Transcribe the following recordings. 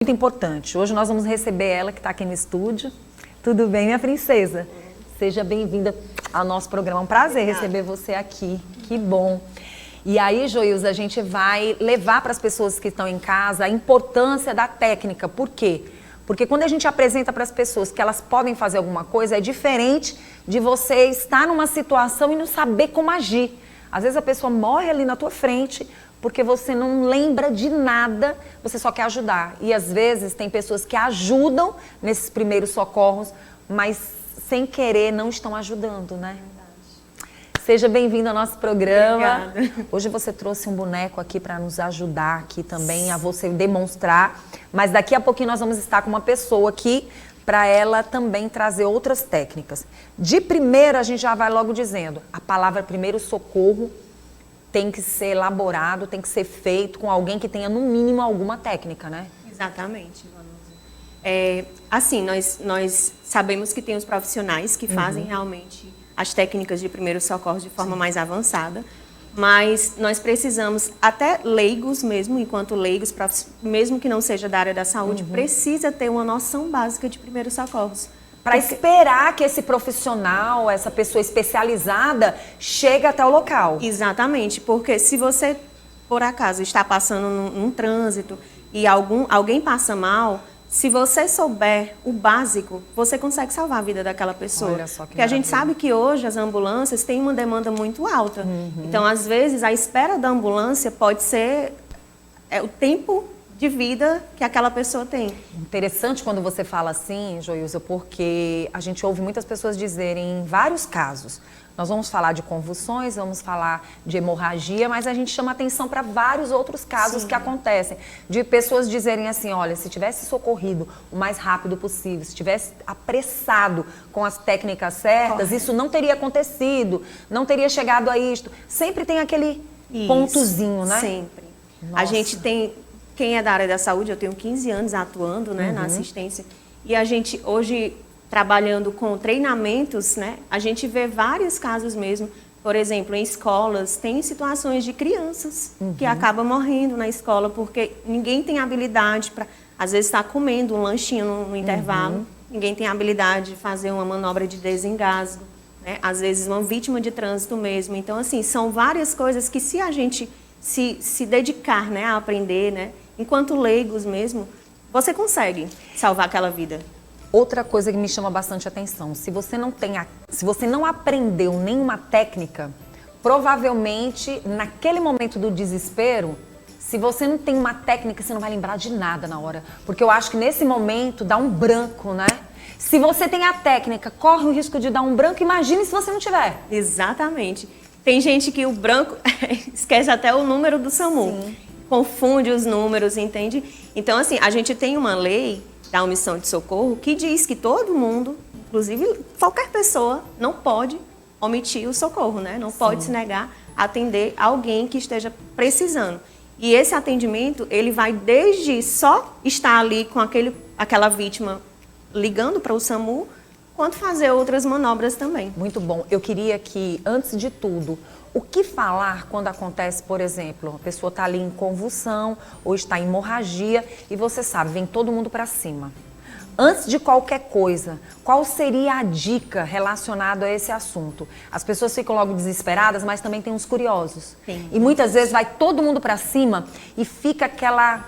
Muito importante. Hoje nós vamos receber ela que está aqui no estúdio. Tudo bem, minha princesa? Seja bem-vinda ao nosso programa. É um prazer receber você aqui. Que bom. E aí, Joilza, a gente vai levar para as pessoas que estão em casa a importância da técnica. Por quê? Porque quando a gente apresenta para as pessoas que elas podem fazer alguma coisa, é diferente de você estar numa situação e não saber como agir. Às vezes a pessoa morre ali na tua frente porque você não lembra de nada, você só quer ajudar. E às vezes tem pessoas que ajudam nesses primeiros socorros, mas sem querer não estão ajudando, né? Seja bem-vindo ao nosso programa. Obrigada. Hoje você trouxe um boneco aqui para nos ajudar aqui também a você demonstrar, mas daqui a pouquinho nós vamos estar com uma pessoa aqui para ela também trazer outras técnicas. De primeiro, a gente já vai logo dizendo, a palavra primeiro socorro tem que ser elaborado, tem que ser feito com alguém que tenha no mínimo alguma técnica, né? Exatamente, Vanusa. Assim, nós sabemos que tem os profissionais que fazem realmente as técnicas de primeiro socorro de forma mais avançada, mas nós precisamos, até leigos mesmo, enquanto leigos, mesmo que não seja da área da saúde, precisa ter uma noção básica de primeiros socorros. Para esperar que esse profissional, essa pessoa especializada, chegue até o local. Exatamente, porque se você, por acaso, está passando num trânsito e alguém passa mal, se você souber o básico, você consegue salvar a vida daquela pessoa. Olha só que Porque a gente maravilha. sabe que hoje as ambulâncias têm uma demanda muito alta. Então, às vezes, a espera da ambulância pode ser o tempo de vida que aquela pessoa tem. Interessante quando você fala assim, Joilza, porque a gente ouve muitas pessoas dizerem em vários casos. Nós vamos falar de convulsões, vamos falar de hemorragia, mas a gente chama atenção para vários outros casos que acontecem. De pessoas dizerem assim, olha, se tivesse socorrido o mais rápido possível, se tivesse apressado com as técnicas certas, isso não teria acontecido, não teria chegado a isto. Sempre tem aquele pontozinho, né? Sempre. Nossa. A gente tem, quem é da área da saúde, eu tenho 15 anos atuando, né, na assistência, e a gente hoje, trabalhando com treinamentos, né, a gente vê vários casos mesmo, por exemplo, em escolas, tem situações de crianças que acabam morrendo na escola porque ninguém tem habilidade para, às vezes está comendo um lanchinho no intervalo, ninguém tem habilidade de fazer uma manobra de desengasgo, né, às vezes uma vítima de trânsito mesmo. Então, assim, são várias coisas que se a gente se dedicar, né, a aprender, né, enquanto leigos mesmo, você consegue salvar aquela vida. Outra coisa que me chama bastante atenção, se você não aprendeu nenhuma técnica, provavelmente naquele momento do desespero, se você não tem uma técnica, você não vai lembrar de nada na hora, porque eu acho que nesse momento dá um branco, né? Se você tem a técnica, corre o risco de dar um branco, imagine se você não tiver. Exatamente. Tem gente que o branco esquece até o número do SAMU, confunde os números, entende? Então, assim, a gente tem uma lei da omissão de socorro que diz que todo mundo, inclusive qualquer pessoa, não pode omitir o socorro, né? Não pode se negar a atender alguém que esteja precisando. E esse atendimento, ele vai desde só estar ali com aquela vítima ligando para o SAMU, quanto fazer outras manobras também. Muito bom. Eu queria que, antes de tudo, o que falar quando acontece, por exemplo, a pessoa está ali em convulsão ou está em hemorragia e você sabe, vem todo mundo para cima. Antes de qualquer coisa, qual seria a dica relacionada a esse assunto? As pessoas ficam logo desesperadas, mas também tem uns curiosos. Sim. E muitas vezes vai todo mundo para cima e fica aquela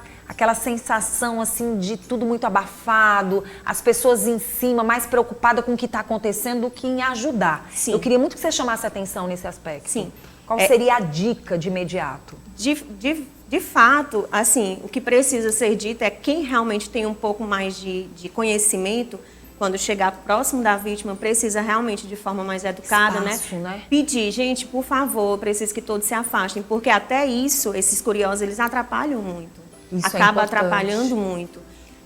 sensação assim de tudo muito abafado, as pessoas em cima mais preocupadas com o que está acontecendo do que em ajudar. Sim. Eu queria muito que você chamasse atenção nesse aspecto. Sim. Qual seria a dica de imediato? De fato, assim, o que precisa ser dito é quem realmente tem um pouco mais de conhecimento, quando chegar próximo da vítima, precisa realmente de forma mais educada, Espaço, né? Pedir, gente, por favor, preciso que todos se afastem, porque até isso, esses curiosos, eles atrapalham muito. Isso Acaba é importante. atrapalhando muito.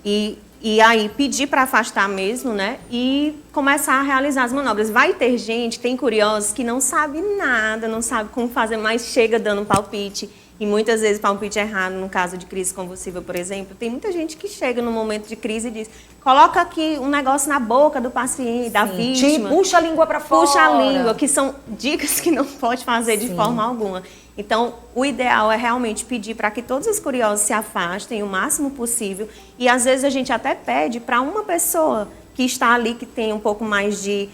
E aí, pedir para afastar mesmo, né? E começar a realizar as manobras. Vai ter gente, tem curiosos que não sabe nada, não sabe como fazer, mas chega dando palpite. E muitas vezes palpite errado, no caso de crise convulsiva, por exemplo, tem muita gente que chega no momento de crise e diz, coloca aqui um negócio na boca do paciente, da vítima. Puxa a língua para fora. Puxa a língua, que são dicas que não pode fazer de forma alguma. Então, o ideal é realmente pedir para que todos os curiosos se afastem o máximo possível. E às vezes a gente até pede para uma pessoa que está ali, que tem um pouco mais de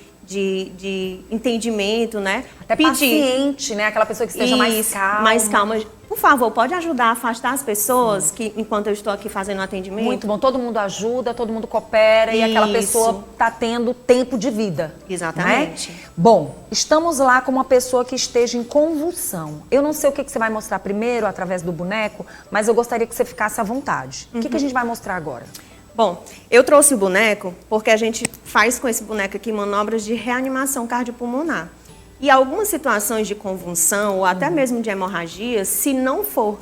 entendimento, né? Até pedir. Paciente, né? Aquela pessoa que esteja mais calma. Mais calma. Por favor, pode ajudar a afastar as pessoas que, enquanto eu estou aqui fazendo o atendimento? Muito bom. Todo mundo ajuda, todo mundo coopera e aquela pessoa está tendo tempo de vida. Exatamente. Né? Bom, estamos lá com uma pessoa que esteja em convulsão. Eu não sei o que você vai mostrar primeiro, através do boneco, mas eu gostaria que você ficasse à vontade. O que a gente vai mostrar agora? Bom, eu trouxe o boneco porque a gente faz com esse boneco aqui manobras de reanimação cardiopulmonar. E algumas situações de convulsão ou até mesmo de hemorragia, se não for,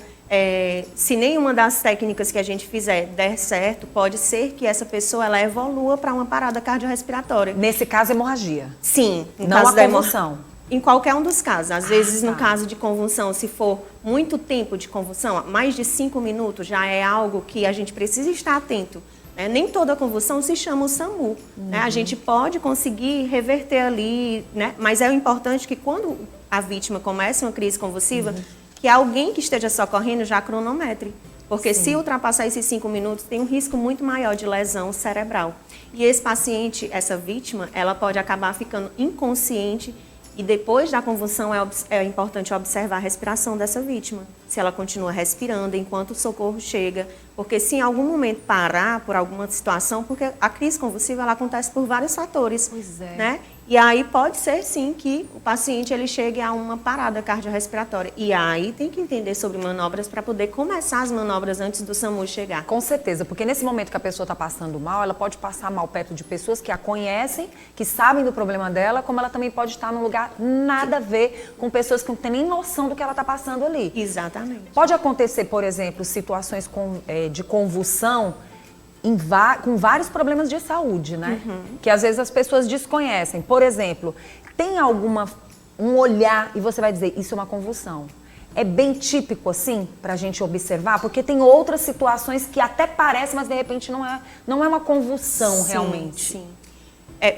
se nenhuma das técnicas que a gente fizer der certo, pode ser que essa pessoa ela evolua para uma parada cardiorrespiratória. Nesse caso, hemorragia? Sim. No não caso a convulsão? Em qualquer um dos casos. Às vezes, no caso de convulsão, se for muito tempo de convulsão, mais de 5 minutos, já é algo que a gente precisa estar atento. Nem toda convulsão se chama o SAMU. Né? A gente pode conseguir reverter ali, né? Mas é importante que quando a vítima começa uma crise convulsiva, que alguém que esteja socorrendo já cronometre. Porque se ultrapassar esses 5 minutos, tem um risco muito maior de lesão cerebral. E esse paciente, essa vítima, ela pode acabar ficando inconsciente. E depois da convulsão é importante observar a respiração dessa vítima. Se ela continua respirando enquanto o socorro chega. Porque se em algum momento parar por alguma situação, porque a crise convulsiva ela acontece por vários fatores. Pois é. Né? E aí pode ser sim que o paciente ele chegue a uma parada cardiorrespiratória. E aí tem que entender sobre manobras para poder começar as manobras antes do SAMU chegar. Com certeza, porque nesse momento que a pessoa está passando mal, ela pode passar mal perto de pessoas que a conhecem, que sabem do problema dela, como ela também pode estar num lugar nada a ver com pessoas que não têm nem noção do que ela está passando ali. Exatamente. Pode acontecer, por exemplo, situações de convulsão com vários problemas de saúde, né? Que às vezes as pessoas desconhecem. Por exemplo, tem um olhar e você vai dizer, isso é uma convulsão. É bem típico, assim, pra gente observar, porque tem outras situações que até parecem, mas de repente não é uma convulsão realmente. Sim.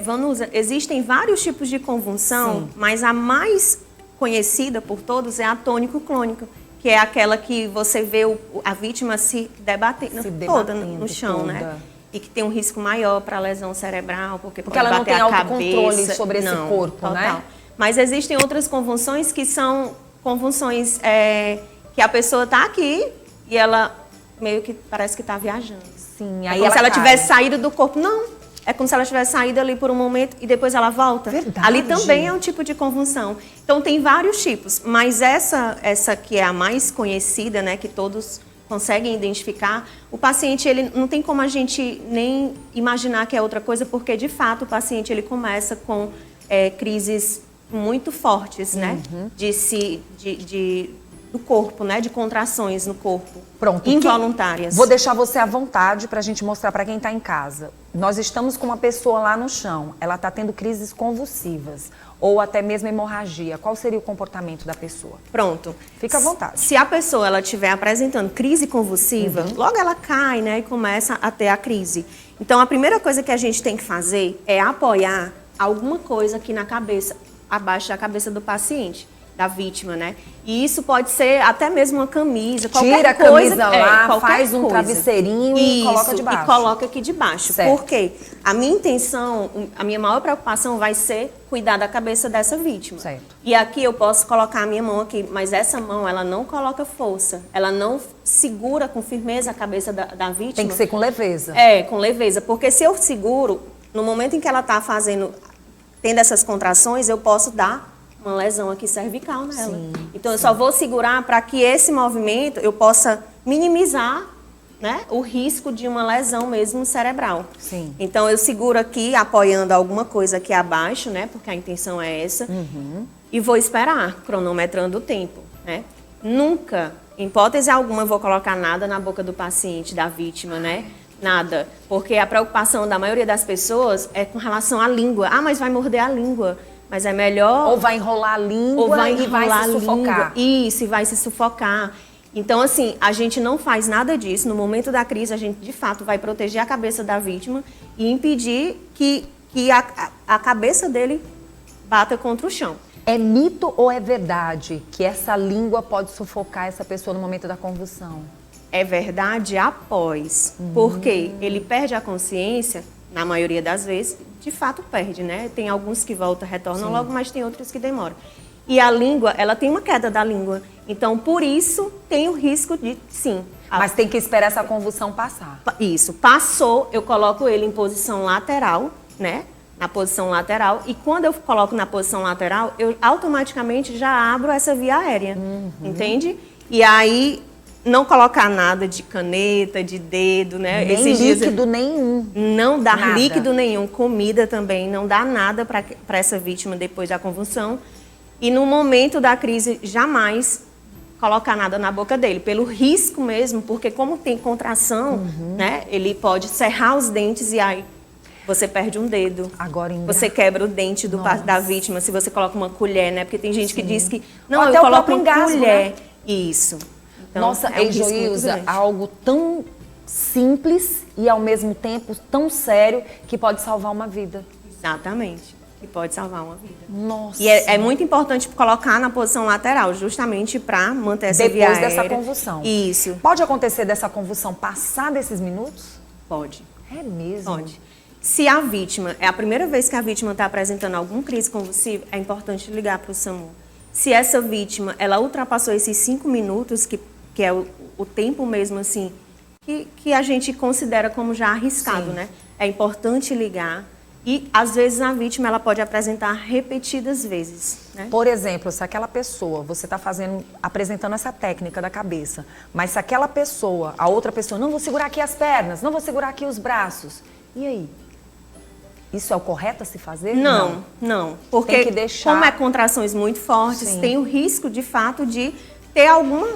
Vanusa, existem vários tipos de convulsão, mas a mais conhecida por todos é a tônico-clônica, que é aquela que você vê a vítima se debatendo toda no chão, né? E que tem um risco maior para lesão cerebral, porque pode ela não bater tem a autocontrole cabeça. sobre esse corpo, total. né? Mas existem outras convulsões que são convulsões que a pessoa está aqui e ela meio que parece que está viajando. Sim, aí como se ela tivesse saído do corpo. Não. É como se ela tivesse saído ali por um momento e depois ela volta. Verdade. Ali também é um tipo de convulsão. Então, tem vários tipos, mas essa que é a mais conhecida, né, que todos conseguem identificar, o paciente, ele não tem como a gente nem imaginar que é outra coisa, porque, de fato, o paciente ele começa com crises muito fortes, né, do corpo, né, de contrações no corpo. Pronto. Involuntárias. Vou deixar você à vontade para a gente mostrar para quem está em casa. Nós estamos com uma pessoa lá no chão. Ela está tendo crises convulsivas ou até mesmo hemorragia. Qual seria o comportamento da pessoa? Pronto. Fica à vontade. Se a pessoa ela estiver apresentando crise convulsiva, logo ela cai, né, e começa a ter a crise. Então, a primeira coisa que a gente tem que fazer é apoiar alguma coisa aqui na cabeça, abaixo da cabeça do paciente, da vítima, né? E isso pode ser até mesmo uma camisa, qualquer coisa. Tira a camisa lá, faz um travesseirinho e coloca debaixo. E coloca aqui debaixo. Certo. Por quê? A minha intenção, a minha maior preocupação vai ser cuidar da cabeça dessa vítima. Certo. E aqui eu posso colocar a minha mão aqui, mas essa mão, ela não coloca força. Ela não segura com firmeza a cabeça da vítima. Tem que ser com leveza. Com leveza. Porque se eu seguro, no momento em que ela está tendo essas contrações, eu posso dar uma lesão aqui cervical nela. Então, eu só vou segurar para que esse movimento eu possa minimizar, né, o risco de uma lesão mesmo cerebral. Sim. Então, eu seguro aqui, apoiando alguma coisa aqui abaixo, né, porque a intenção é essa, e vou esperar, cronometrando o tempo, né. Nunca, em hipótese alguma, eu vou colocar nada na boca do paciente, da vítima, né. Nada, porque a preocupação da maioria das pessoas é com relação à língua. Ah, mas vai morder a língua. Mas é melhor... Ou vai enrolar a língua e vai se sufocar. Isso, e vai se sufocar. Então, assim, a gente não faz nada disso. No momento da crise, a gente, de fato, vai proteger a cabeça da vítima e impedir que a cabeça dele bata contra o chão. É mito ou é verdade que essa língua pode sufocar essa pessoa no momento da convulsão? É verdade após, porque ele perde a consciência, na maioria das vezes, de fato perde, né? Tem alguns que voltam, retornam logo, mas tem outros que demoram. E a língua, ela tem uma queda da língua. Então, por isso, tem o risco de, sim. Mas tem que esperar essa convulsão passar. Isso. Passou, eu coloco ele em posição lateral, né? Na posição lateral. E quando eu coloco na posição lateral, eu automaticamente já abro essa via aérea. Entende? E aí, não colocar nada de caneta, de dedo, né? Nem líquido nenhum. Não dar Nada. líquido nenhum. Comida também. Não dá nada para essa vítima depois da convulsão. E no momento da crise, jamais colocar nada na boca dele, pelo risco mesmo, porque como tem contração, né, ele pode cerrar os dentes e aí você perde um dedo. Agora você quebra o dente da vítima, se você coloca uma colher, né? Porque tem gente que diz que, não, ou até eu coloco uma colher. Né? Isso. Então, Nossa, é um risco muito Heloísa, grande. algo tão simples e ao mesmo tempo tão sério que pode salvar uma vida. Exatamente. Que pode salvar uma vida. Nossa. E é muito importante colocar na posição lateral, justamente para manter essa via Depois aérea. dessa convulsão. Isso. Pode acontecer dessa convulsão passar desses minutos? Pode. É mesmo? Pode. Se a vítima, é a primeira vez que a vítima está apresentando alguma crise convulsiva, é importante ligar para o SAMU. Se essa vítima, ela ultrapassou esses 5 minutos, que é o tempo mesmo, assim, que a gente considera como já arriscado, Sim. né? É importante ligar. E, às vezes, a vítima ela pode apresentar repetidas vezes. Né? Por exemplo, se aquela pessoa, você está apresentando essa técnica da cabeça, mas se aquela pessoa, a outra pessoa, não vou segurar aqui as pernas, não vou segurar aqui os braços, e aí? Isso é o correto a se fazer? Não. Porque tem que deixar... como é contrações muito fortes, Sim. tem o risco, de fato, de ter alguma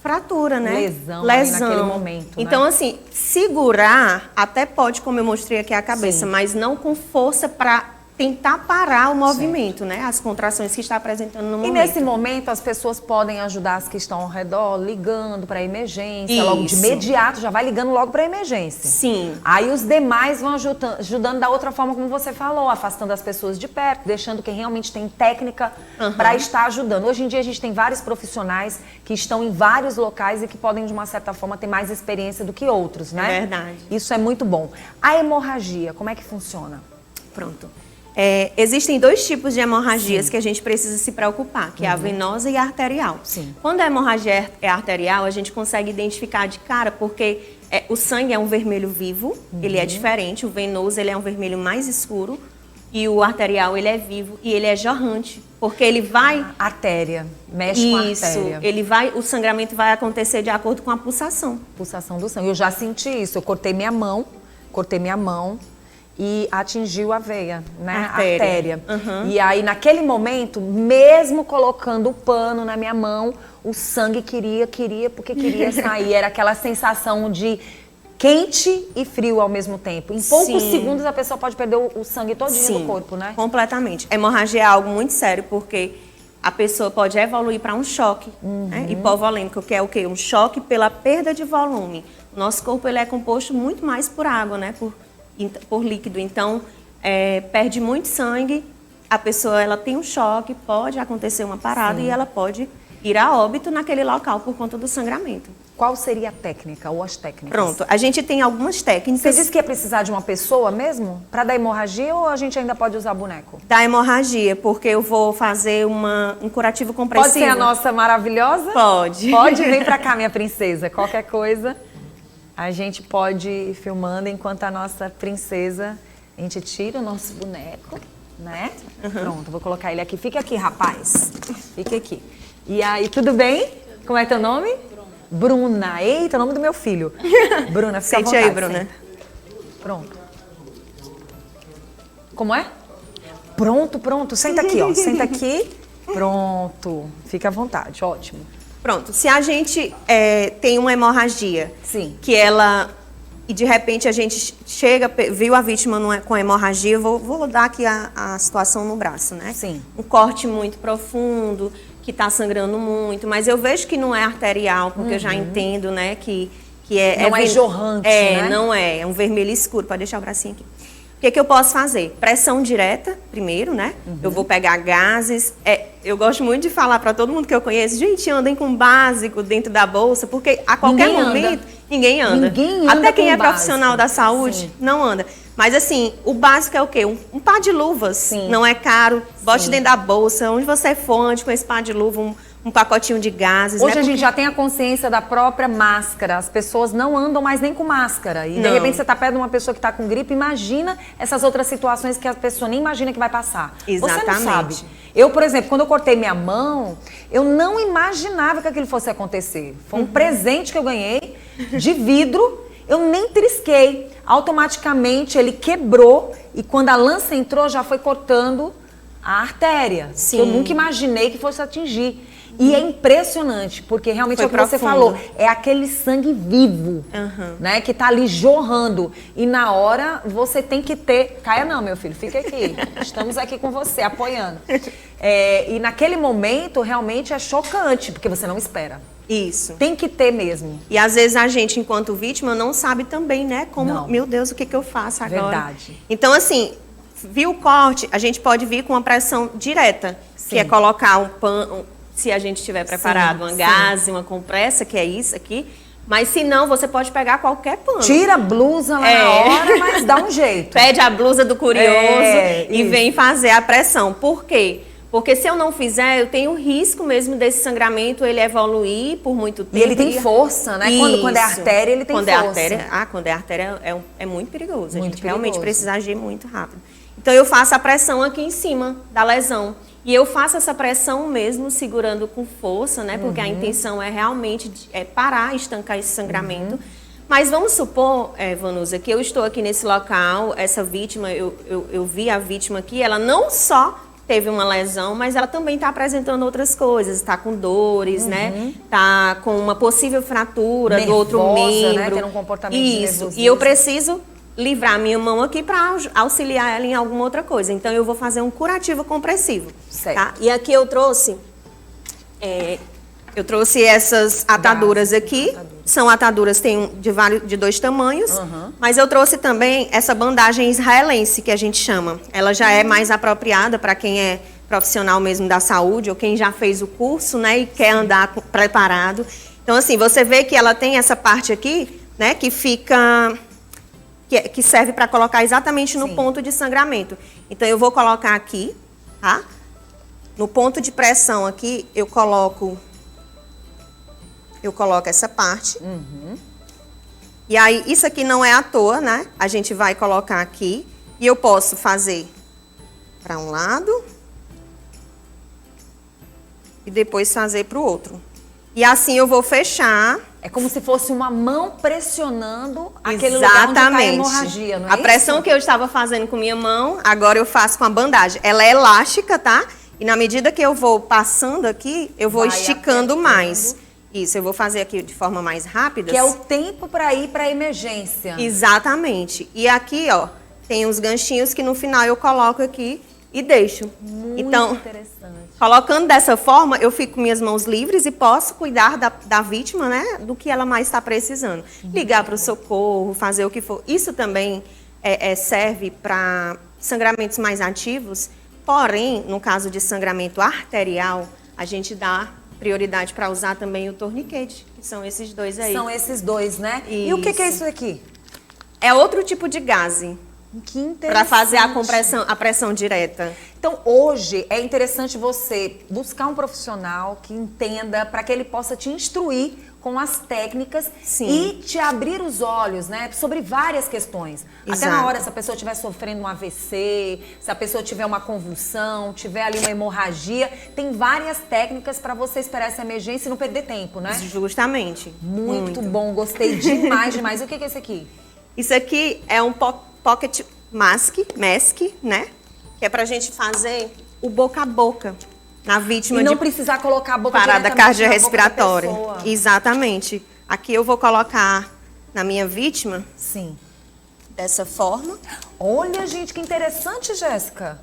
fratura, né? Lesão aí naquele momento, Então, né? assim, segurar até pode, como eu mostrei aqui a cabeça, Sim. mas não com força para tentar parar o movimento, né? As contrações que está apresentando no momento. E nesse momento as pessoas podem ajudar as que estão ao redor, ligando para a emergência, logo de Isso. imediato, já vai ligando logo para a emergência. Sim. Aí os demais vão ajudando da outra forma, como você falou, afastando as pessoas de perto, deixando quem realmente tem técnica para estar ajudando. Hoje em dia a gente tem vários profissionais que estão em vários locais e que podem, de uma certa forma, ter mais experiência do que outros, né? É verdade. Isso é muito bom. A hemorragia, como é que funciona? Pronto. Existem 2 tipos de hemorragias que a gente precisa se preocupar, que é a venosa e a arterial. Sim. Quando a hemorragia é arterial, a gente consegue identificar de cara, porque o sangue é um vermelho vivo, ele é diferente, o venoso ele é um vermelho mais escuro, e o arterial ele é vivo e ele é jorrante, porque ele vai... Artéria, mexe com a artéria. O sangramento vai acontecer de acordo com a pulsação. Pulsação do sangue. Eu já senti isso, eu cortei minha mão e atingiu a veia, né? A artéria. E aí, naquele momento, mesmo colocando o pano na minha mão, o sangue queria sair. Era aquela sensação de quente e frio ao mesmo tempo. Em poucos segundos, a pessoa pode perder o sangue todinho do corpo, né? Completamente. Hemorragia é algo muito sério, porque a pessoa pode evoluir para um choque né? Hipovolêmico, que é o quê? Um choque pela perda de volume. O nosso corpo ele é composto muito mais por água, né? Por líquido. Então, perde muito sangue, a pessoa ela tem um choque, pode acontecer uma parada e ela pode ir a óbito naquele local por conta do sangramento. Qual seria a técnica ou as técnicas? Pronto, a gente tem algumas técnicas. Você disse que ia precisar de uma pessoa mesmo para dar hemorragia ou a gente ainda pode usar boneco? Da hemorragia, porque eu vou fazer um curativo compressivo. Pode ser a nossa maravilhosa? Pode. Pode, vem pra cá, minha princesa. Qualquer coisa, a gente pode ir filmando enquanto a nossa princesa, a gente tira o nosso boneco, né? Pronto, vou colocar ele aqui. Fica aqui, rapaz. Fica aqui. E aí, tudo bem? Como é teu nome? Bruna. Eita, o nome do meu filho. Bruna, fica à Sente vontade. aí, Bruna. Senta. Pronto. Como é? Pronto. Senta aqui, ó. Senta aqui. Pronto. Fica à vontade. Ótimo. Pronto. Se a gente tem uma hemorragia, Sim. que ela... E de repente a gente chega, viu a vítima com hemorragia, vou dar aqui a situação no braço, né? Sim. Um corte muito profundo, que está sangrando muito, mas eu vejo que não é arterial, porque eu já entendo, né, que é... Não é jorrante, né? Não é. É um vermelho escuro. Pode deixar o bracinho aqui. O que eu posso fazer? Pressão direta, primeiro, né? Eu vou pegar gases. Eu gosto muito de falar para todo mundo que eu conheço, gente, andem com básico dentro da bolsa, porque a qualquer momento ninguém anda. Até quem é profissional da saúde não anda. Mas assim, o básico é o quê? Um par de luvas. Não é caro. Bote dentro da bolsa. Onde você for, ande com esse par de luva, um pacotinho de gases. Hoje né? a gente já tem a consciência da própria máscara. As pessoas não andam mais nem com máscara. E de repente você está perto de uma pessoa que está com gripe, imagina essas outras situações que a pessoa nem imagina que vai passar. Exatamente. Você não sabe. Eu, por exemplo, quando eu cortei minha mão, eu não imaginava que aquilo fosse acontecer. Foi um presente que eu ganhei de vidro, eu nem trisquei. Automaticamente ele quebrou e quando a lança entrou já foi cortando a artéria. Sim. Que eu nunca imaginei que fosse atingir. E é impressionante, porque realmente Foi é o que você profundo. falou, é aquele sangue vivo, né, que tá ali jorrando. E na hora você tem que ter... Caia não, meu filho, fica aqui. Estamos aqui com você, apoiando. E naquele momento, realmente é chocante, porque você não espera. Isso. Tem que ter mesmo. E às vezes a gente, enquanto vítima, não sabe também, né? Como, Não. meu Deus, o que eu faço agora? Verdade. Então, assim, viu o corte, a gente pode vir com uma pressão direta, que é colocar um pano, se a gente estiver preparado, uma gaze, uma compressa, que é isso aqui. Mas se não, você pode pegar qualquer pano. Tira a blusa lá na hora, mas dá um jeito. Pede a blusa do curioso e isso. vem fazer a pressão. Por quê? Porque se eu não fizer, eu tenho risco mesmo desse sangramento, ele evoluir por muito tempo. E ele tem força, né? Quando é artéria, ele tem quando força. É artéria, quando é artéria, é muito perigoso. A Muito gente realmente perigoso. precisa agir muito rápido. Então, eu faço a pressão aqui em cima da lesão. E eu faço essa pressão mesmo segurando com força, né? Porque a intenção é realmente parar, estancar esse sangramento. Mas vamos supor, Vanusa, que eu estou aqui nesse local, essa vítima, eu vi a vítima aqui, ela não só teve uma lesão, mas ela também está apresentando outras coisas, está com dores, né? Está com uma possível fratura do outro membro. Né? Tendo um comportamento de nervosismo. E eu preciso livrar minha mão aqui para auxiliar ela em alguma outra coisa. Então, eu vou fazer um curativo compressivo. Certo. Tá? E aqui eu trouxe essas ataduras aqui. São ataduras, tem de dois tamanhos. Mas eu trouxe também essa bandagem israelense, que a gente chama. Ela já é mais apropriada para quem é profissional mesmo da saúde, ou quem já fez o curso, né, e quer andar preparado. Então, assim, você vê que ela tem essa parte aqui, né, que fica... Que serve para colocar exatamente no ponto de sangramento. Então, eu vou colocar aqui, tá? No ponto de pressão aqui, eu coloco essa parte. E aí, isso aqui não é à toa, né? A gente vai colocar aqui. E eu posso fazer para um lado e depois fazer para o outro. E assim eu vou fechar. É como se fosse uma mão pressionando aquele lugar onde está a hemorragia, não é a pressão isso? que eu estava fazendo com minha mão, agora eu faço com a bandagem. Ela é elástica, tá? E na medida que eu vou passando aqui, eu vou esticando apertando. mais. Isso, eu vou fazer aqui de forma mais rápida. Que é o tempo para ir para a emergência. Exatamente. E aqui, ó, tem uns ganchinhos que no final eu coloco aqui e deixo. Muito então, interessante. Colocando dessa forma, eu fico com minhas mãos livres e posso cuidar da vítima, né, do que ela mais está precisando. Ligar para o socorro, fazer o que for. Isso também serve para sangramentos mais ativos, porém, no caso de sangramento arterial, a gente dá prioridade para usar também o torniquete, que são esses dois aí. São esses dois, né? E o que é isso aqui? É outro tipo de gaze. Que interessante. Para fazer a pressão direta. Então, hoje, é interessante você buscar um profissional que entenda para que ele possa te instruir com as técnicas e te abrir os olhos, né, sobre várias questões. Exato. Até na hora, se a pessoa estiver sofrendo um AVC, se a pessoa tiver uma convulsão, tiver ali uma hemorragia, tem várias técnicas para você esperar essa emergência e não perder tempo, né? Justamente. Muito bom, gostei demais, demais. O que é esse aqui? Isso aqui é um pocket mask, né? Que é pra gente fazer o boca a boca na vítima e não de precisar colocar a boca parada cardiorrespiratória. Na boca da pessoa. Exatamente. Aqui eu vou colocar na minha vítima. Sim. Dessa forma. Olha, gente, que interessante, Jéssica.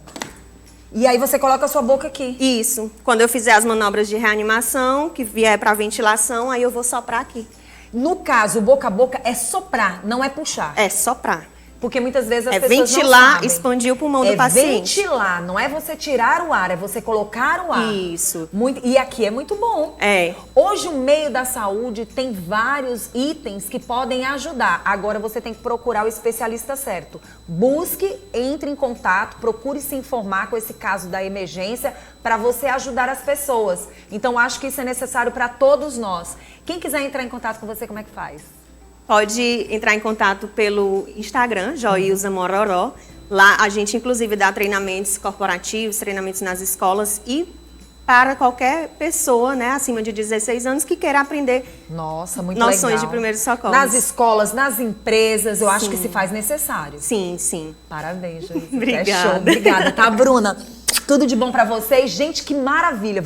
E aí você coloca a sua boca aqui. Isso. Quando eu fizer as manobras de reanimação, que vier para ventilação, aí eu vou soprar aqui. No caso, o boca a boca é soprar, não é puxar. É soprar. Porque muitas vezes as É pessoas ventilar, não sabem. expandir o pulmão do paciente. É ventilar, não é você tirar o ar, é você colocar o ar. Isso. E aqui é muito bom. É. Hoje o meio da saúde tem vários itens que podem ajudar. Agora você tem que procurar o especialista certo. Busque, entre em contato, procure se informar com esse caso da emergência para você ajudar as pessoas. Então acho que isso é necessário para todos nós. Quem quiser entrar em contato com você, como é que faz? Pode entrar em contato pelo Instagram, Joilza Mororó. Lá a gente, inclusive, dá treinamentos corporativos, treinamentos nas escolas e para qualquer pessoa, né, acima de 16 anos que queira aprender Nossa, muito noções legal. de primeiros socorros. Nas escolas, nas empresas, eu acho que se faz necessário. Sim, sim. Parabéns, Joilza. Obrigada. É show. Obrigada, tá, Bruna? Tudo de bom para vocês. Gente, que maravilha.